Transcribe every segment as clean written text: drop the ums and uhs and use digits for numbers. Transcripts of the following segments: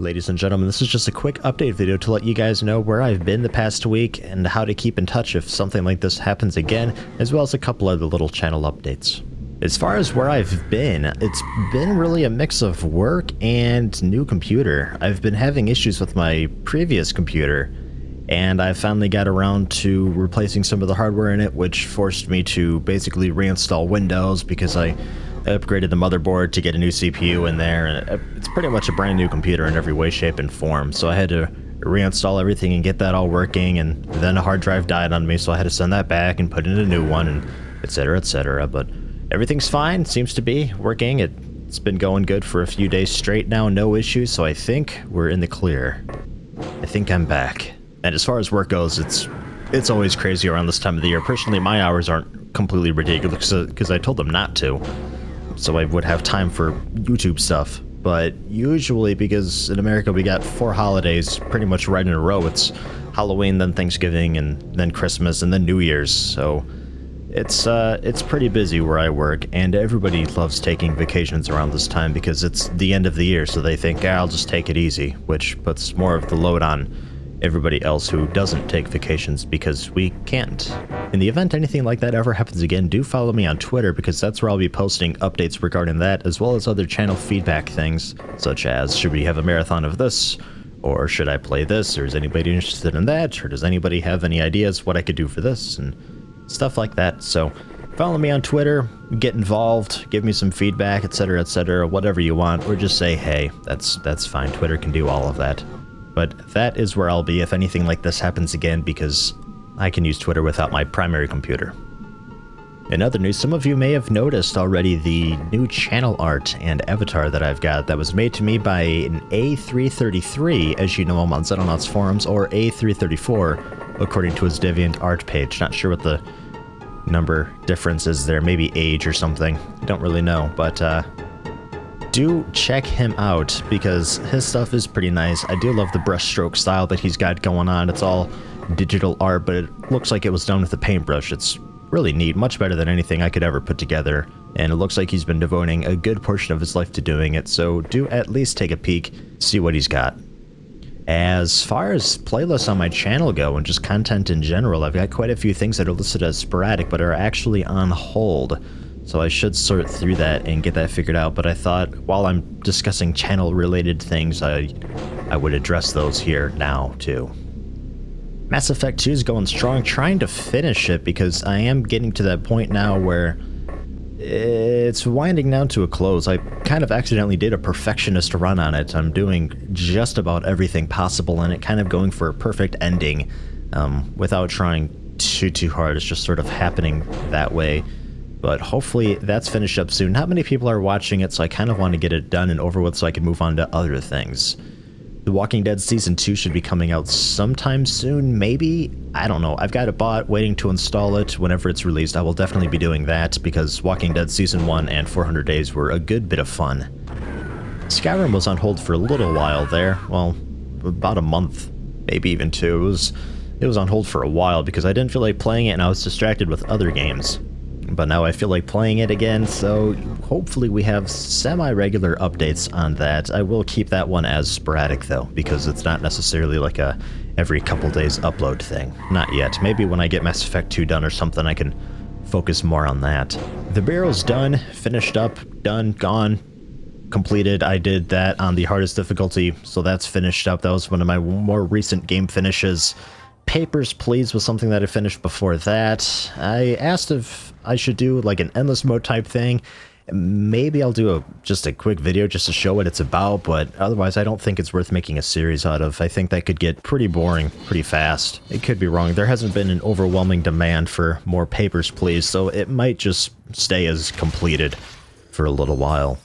Ladies and gentlemen, this is just a quick update video to let you guys know where I've been the past week and how to keep in touch if something like this happens again, as well as a couple other little channel updates. As far as where I've been, it's been really a mix of work and new computer. I've been having issues with my previous computer, and I finally got around to replacing some of the hardware in it, which forced me to basically reinstall Windows because I upgraded the motherboard to get a new CPU in there, and it's pretty much a brand new computer in every way, shape, and form. So I had to reinstall everything and get that all working, and then a hard drive died on me, so I had to send that back and put in a new one, and etc, etc. But everything's fine, seems to be working. It's been going good for a few days straight now, no issues, so I think we're in the clear. I think I'm back. And as far as work goes, it's always crazy around this time of the year. Personally, my hours aren't completely ridiculous because I told them not to, so I would have time for YouTube stuff. But usually, because in America we got 4 holidays pretty much right in a row, it's Halloween, then Thanksgiving, and then Christmas, and then New Year's, so it's pretty busy where I work, and everybody loves taking vacations around this time because it's the end of the year, so they think, I'll just take it easy, which puts more of the load on everybody else who doesn't take vacations because we can't. In the event anything like that ever happens again, do follow me on Twitter because that's where I'll be posting updates regarding that, as well as other channel feedback things, such as should we have a marathon of this, or should I play this, or is anybody interested in that, or does anybody have any ideas what I could do for this, and stuff like that. So follow me on Twitter, get involved, give me some feedback, etc, whatever you want, or just say hey. That's fine. Twitter can do all of that. But that is where I'll be if anything like this happens again, because I can use Twitter without my primary computer. In other news, some of you may have noticed already the new channel art and avatar that I've got that was made to me by an A333, as you know him on Xenonauts forums, or A334, according to his DeviantArt page. Not sure what the number difference is there, maybe age or something. I don't really know, but do check him out because his stuff is pretty nice. I do love the brushstroke style that he's got going on. It's all digital art, but it looks like it was done with a paintbrush. It's really neat, much better than anything I could ever put together, and it looks like he's been devoting a good portion of his life to doing it, so do at least take a peek, see what he's got. As far as playlists on my channel go, and just content in general, I've got quite a few things that are listed as sporadic, but are actually on hold. So I should sort through that and get that figured out, but I thought while I'm discussing channel-related things, I would address those here now, too. Mass Effect 2 is going strong, trying to finish it, because I am getting to that point now where it's winding down to a close. I kind of accidentally did a perfectionist run on it. I'm doing just about everything possible in it, kind of going for a perfect ending, without trying too hard. It's just sort of happening that way. But hopefully that's finished up soon. Not many people are watching it, so I kind of want to get it done and over with so I can move on to other things. The Walking Dead Season 2 should be coming out sometime soon, maybe? I don't know. I've got it bought, waiting to install it whenever it's released. I will definitely be doing that because Walking Dead Season 1 and 400 Days were a good bit of fun. Skyrim was on hold for a little while there. Well, about a month, maybe even 2. It was on hold for a while because I didn't feel like playing it and I was distracted with other games. But now I feel like playing it again, so hopefully we have semi-regular updates on that. I will keep that one as sporadic, though, because it's not necessarily like a every couple days upload thing. Not yet. Maybe when I get Mass Effect 2 done or something, I can focus more on that. The Barrow's done, finished up, done, gone, completed. I did that on the hardest difficulty, so that's finished up. That was one of my more recent game finishes. Papers, Please was something that I finished before that. I asked if I should do like an endless mode type thing. Maybe I'll do just a quick video just to show what it's about, but otherwise I don't think it's worth making a series out of. I think that could get pretty boring pretty fast. It could be wrong. There hasn't been an overwhelming demand for more Papers, Please, so it might just stay as completed for a little while.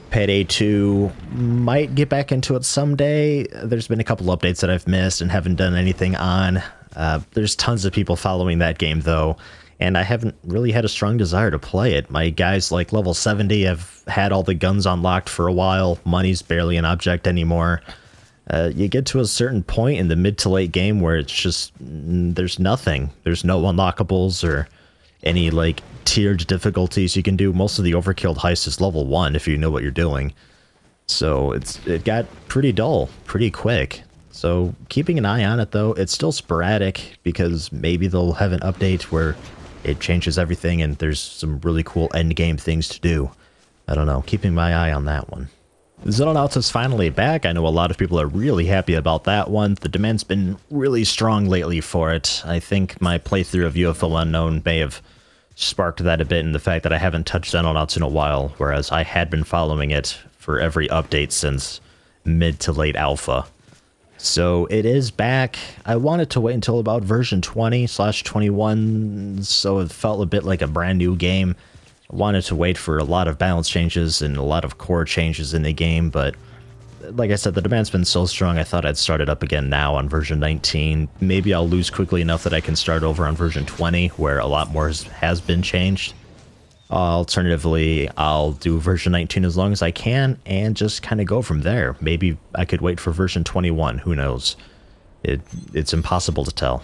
Payday 2 might get back into it someday. There's been a couple updates that I've missed and haven't done anything on. There's tons of people following that game, though, and I haven't really had a strong desire to play it. My guys, like level 70, have had all the guns unlocked for a while. Money's barely an object anymore. You get to a certain point in the mid to late game where it's just, there's nothing. There's no unlockables or any, like, tiered difficulties you can do. Most of the overkilled heist is level 1 if you know what you're doing. So it got pretty dull pretty quick. So keeping an eye on it though, it's still sporadic because maybe they'll have an update where it changes everything and there's some really cool end game things to do. I don't know, keeping my eye on that one. Zononauts is finally back. I know a lot of people are really happy about that one. The demand's been really strong lately for it. I think my playthrough of UFO Unknown may have sparked that a bit in the fact that I haven't touched Zononauts in a while, whereas I had been following it for every update since mid to late alpha. So it is back. I wanted to wait until about version 20/21, so it felt a bit like a brand new game. I wanted to wait for a lot of balance changes and a lot of core changes in the game, but like I said, the demand's been so strong I thought I'd start it up again now on version 19. Maybe I'll lose quickly enough that I can start over on version 20, where a lot more has been changed. Alternatively, I'll do version 19 as long as I can and just kind of go from there. Maybe I could wait for version 21, who knows? It's impossible to tell.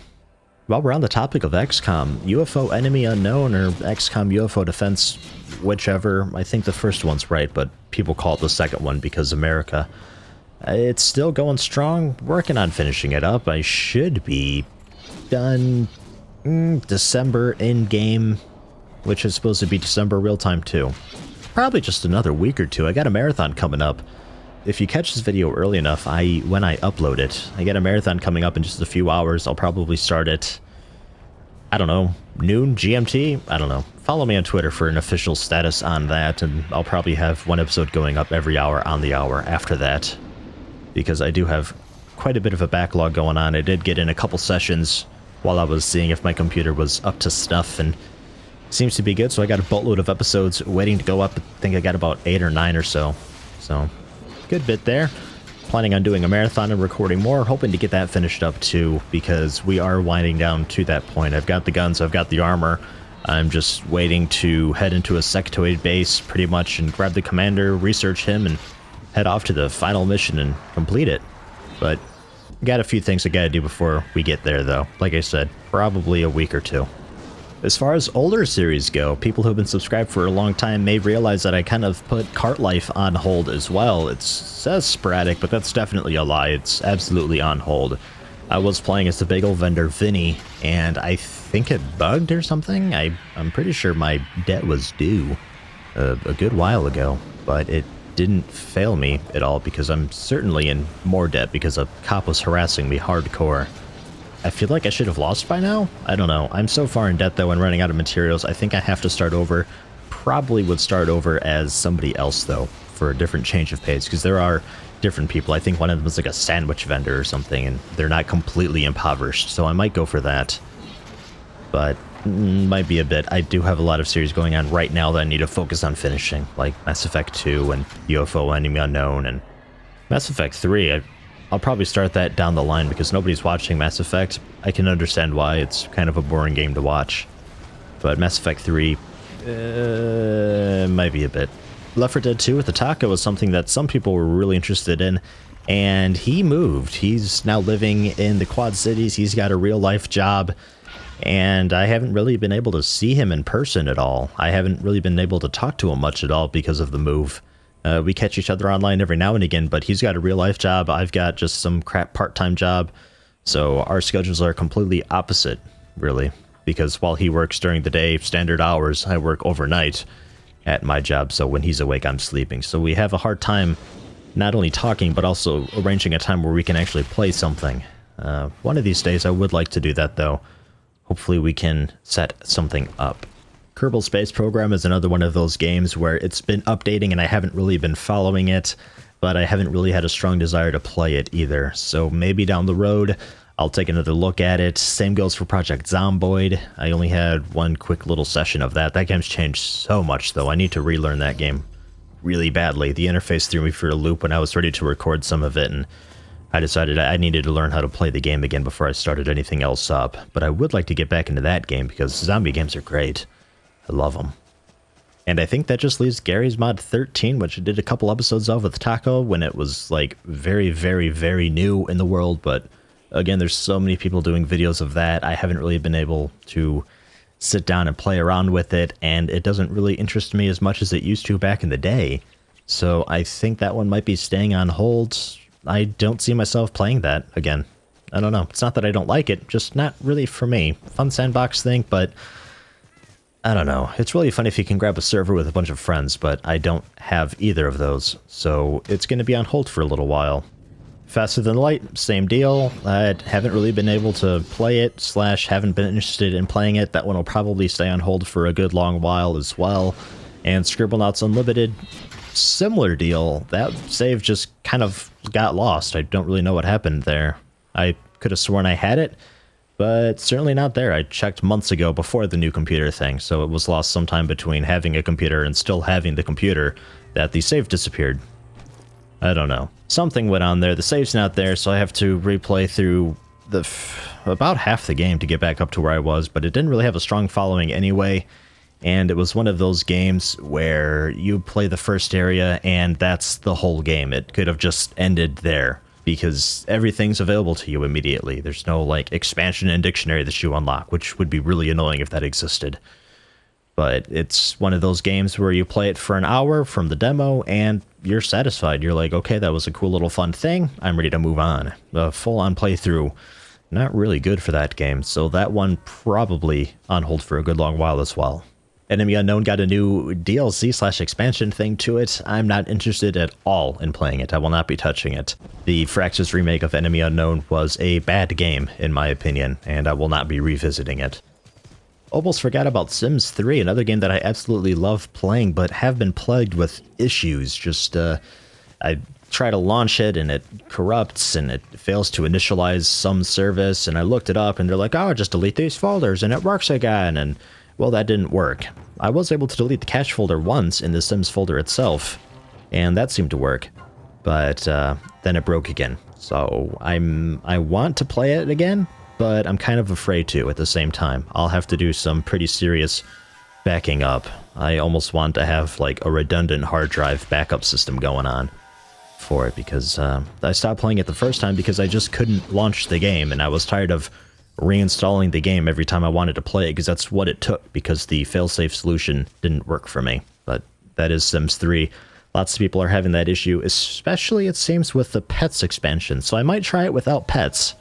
While we're on the topic of XCOM, UFO Enemy Unknown or XCOM UFO Defense, whichever, I think the first one's right, but people call it the second one because America. It's still going strong, working on finishing it up. I should be done December in-game, which is supposed to be December real-time too. Probably just another week or two. I got a marathon coming up. If you catch this video early enough, when I upload it, I get a marathon coming up in just a few hours. I'll probably start it, I don't know, noon GMT? I don't know. Follow me on Twitter for an official status on that, and I'll probably have one episode going up every hour on the hour after that, because I do have quite a bit of a backlog going on. I did get in a couple sessions while I was seeing if my computer was up to snuff, and seems to be good, so I got a boatload of episodes waiting to go up. I think I got about 8 or 9 or so. So, good bit there. Planning on doing a marathon and recording more, hoping to get that finished up too, because we are winding down to that point. I've got the guns, I've got the armor. I'm just waiting to head into a sectoid base pretty much and grab the commander, research him, and head off to the final mission and complete it. But got a few things I gotta do before we get there though. Like I said, probably a week or two. As far as older series go, people who've been subscribed for a long time may realize that I kind of put Cart Life on hold as well. It says sporadic, but that's definitely a lie. It's absolutely on hold. I was playing as the bagel vendor Vinny, and I think it bugged or something. I'm pretty sure my debt was due a good while ago, but it didn't fail me at all because I'm certainly in more debt because a cop was harassing me hardcore. I feel like I should have lost by now? I don't know. I'm so far in debt though and running out of materials, I think I have to start over. Probably would start over as somebody else though, for a different change of pace, because there are different people. I think one of them is like a sandwich vendor or something, and they're not completely impoverished, so I might go for that. But might be a bit. I do have a lot of series going on right now that I need to focus on finishing, like Mass Effect 2 and UFO Enemy Unknown, and Mass Effect 3. I'll probably start that down the line because nobody's watching Mass Effect. I can understand why. It's kind of a boring game to watch. But Mass Effect 3 might be a bit. Left 4 Dead 2 with the Taco was something that some people were really interested in, and he moved. He's now living in the Quad Cities. He's got a real-life job, and I haven't really been able to see him in person at all. I haven't really been able to talk to him much at all because of the move. We catch each other online every now and again, but he's got a real-life job. I've got just some crap part-time job. So our schedules are completely opposite, really. Because while he works during the day, standard hours, I work overnight at my job. So when he's awake, I'm sleeping. So we have a hard time not only talking, but also arranging a time where we can actually play something. One of these days, I would like to do that, though. Hopefully we can set something up. Kerbal Space Program is another one of those games where it's been updating and I haven't really been following it, but I haven't really had a strong desire to play it either. So maybe down the road, I'll take another look at it. Same goes for Project Zomboid. I only had one quick little session of that. That game's changed so much, though. I need to relearn that game really badly. The interface threw me for a loop when I was ready to record some of it, and I decided I needed to learn how to play the game again before I started anything else up. But I would like to get back into that game because zombie games are great. I love them. And I think that just leaves Gary's Mod 13, which I did a couple episodes of with Taco when it was like very, very, very new in the world. But again, there's so many people doing videos of that. I haven't really been able to sit down and play around with it, and it doesn't really interest me as much as it used to back in the day. So I think that one might be staying on hold. I don't see myself playing that again. I don't know. It's not that I don't like it, just not really for me. Fun sandbox thing, but I don't know. It's really fun if you can grab a server with a bunch of friends, but I don't have either of those, so it's going to be on hold for a little while. Faster Than Light, same deal. I haven't really been able to play it, / haven't been interested in playing it. That one will probably stay on hold for a good long while as well. And Scribblenauts Unlimited, similar deal. That save just kind of got lost. I don't really know what happened there. I could have sworn I had it, but certainly not there. I checked months ago before the new computer thing, so it was lost sometime between having a computer and still having the computer that the save disappeared. I don't know. Something went on there. The save's not there, so I have to replay through about half the game to get back up to where I was, but it didn't really have a strong following anyway, and it was one of those games where you play the first area and that's the whole game. It could have just ended there, because everything's available to you immediately. There's no, like, expansion and dictionary that you unlock, which would be really annoying if that existed. But it's one of those games where you play it for an hour from the demo, and you're satisfied. You're like, okay, that was a cool little fun thing. I'm ready to move on. The full-on playthrough, not really good for that game, so that one probably on hold for a good long while as well. Enemy Unknown got a new DLC / expansion thing to it. I'm not interested at all in playing it. I will not be touching it. The Firaxis remake of Enemy Unknown was a bad game, in my opinion, and I will not be revisiting it. Almost forgot about Sims 3, another game that I absolutely love playing, but have been plagued with issues. I try to launch it, and it corrupts, and it fails to initialize some service, and I looked it up, and they're like, oh, just delete these folders, and it works again, and well, that didn't work. I was able to delete the cache folder once in the Sims folder itself, and that seemed to work, but then it broke again. So I want to play it again, but I'm kind of afraid to at the same time. I'll have to do some pretty serious backing up. I almost want to have like a redundant hard drive backup system going on for it, because I stopped playing it the first time because I just couldn't launch the game, and I was tired of reinstalling the game every time I wanted to play it, because that's what it took, because the failsafe solution didn't work for me. But that is Sims 3. Lots of people are having that issue, especially it seems with the pets expansion, so I might try it without pets.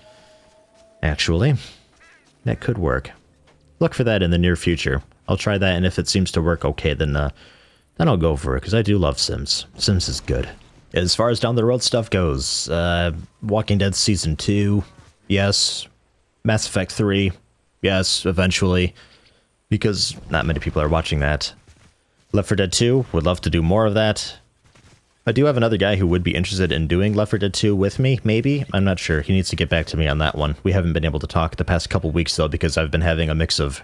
Actually, that could work. Look for that in the near future. I'll try that, and if it seems to work okay, then I'll go for it, because I do love Sims. Sims is good. As far as down the road stuff goes, Walking Dead Season 2, yes. Mass Effect 3, yes, eventually, because not many people are watching that. Left 4 Dead 2, would love to do more of that. I do have another guy who would be interested in doing Left 4 Dead 2 with me, maybe? I'm not sure. He needs to get back to me on that one. We haven't been able to talk the past couple weeks, though, because I've been having a mix of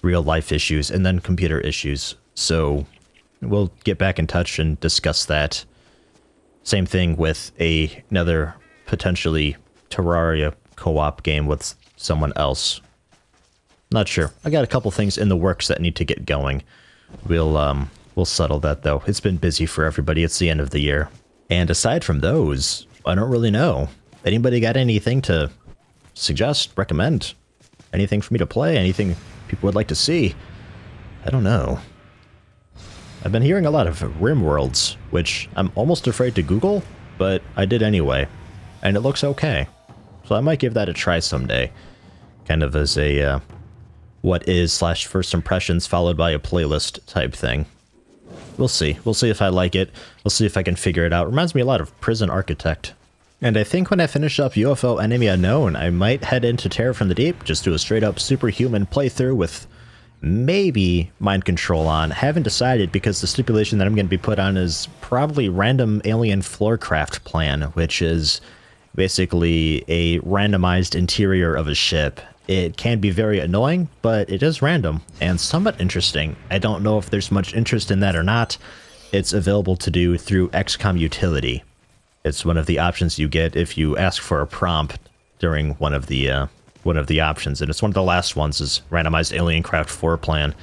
real-life issues and then computer issues. So we'll get back in touch and discuss that. Same thing with another potentially Terraria co-op game with someone else. Not sure. I got a couple things in the works that need to get going. We'll settle that, though. It's been busy for everybody. It's the end of the year. And aside from those, I don't really know. Anybody got anything to suggest, recommend? Anything for me to play? Anything people would like to see? I don't know. I've been hearing a lot of RimWorlds, which I'm almost afraid to Google, but I did anyway. And it looks okay. So I might give that a try someday. Kind of as a what is / first impressions followed by a playlist type thing. We'll see. We'll see if I like it. We'll see if I can figure it out. Reminds me a lot of Prison Architect. And I think when I finish up UFO Enemy Unknown, I might head into Terror from the Deep, just do a straight up superhuman playthrough with maybe mind control on. Haven't decided, because the stipulation that I'm going to be put on is probably random alien floorcraft plan, which is basically a randomized interior of a ship. It can be very annoying, but it is random and somewhat interesting. I don't know if there's much interest in that or not. It's available to do through XCOM Utility. It's one of the options you get if you ask for a prompt during one of the options, and it's one of the last ones is randomized alien craft floor plan.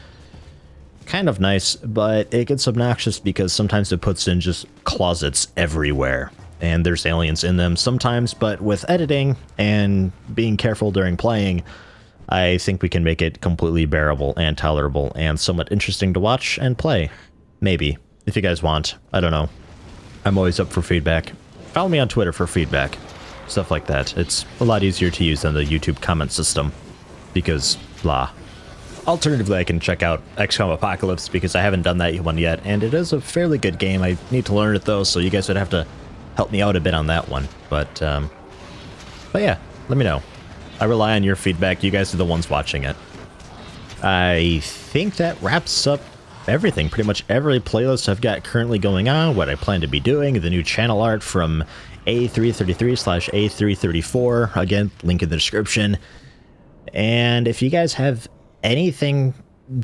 Kind of nice, but it gets obnoxious because sometimes it puts in just closets everywhere. And there's aliens in them sometimes, but with editing and being careful during playing, I think we can make it completely bearable and tolerable and somewhat interesting to watch and play. Maybe, if you guys want. I don't know. I'm always up for feedback. Follow me on Twitter for feedback. Stuff like that. It's a lot easier to use than the YouTube comment system. Because, blah. Alternatively, I can check out XCOM Apocalypse because I haven't done that one yet, and it is a fairly good game. I need to learn it though, so you guys would have to help me out a bit on that one. But yeah, let me know. I rely on your feedback. You guys are the ones watching it. I think that wraps up everything. Pretty much every playlist I've got currently going on, what I plan to be doing, the new channel art from A333/A334. Again, link in the description. And if you guys have anything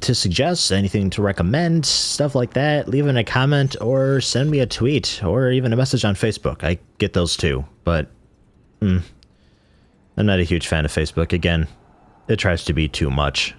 to suggest, anything to recommend, stuff like that, leave in a comment or send me a tweet or even a message on Facebook. I get those too, but I'm not a huge fan of Facebook. Again, it tries to be too much.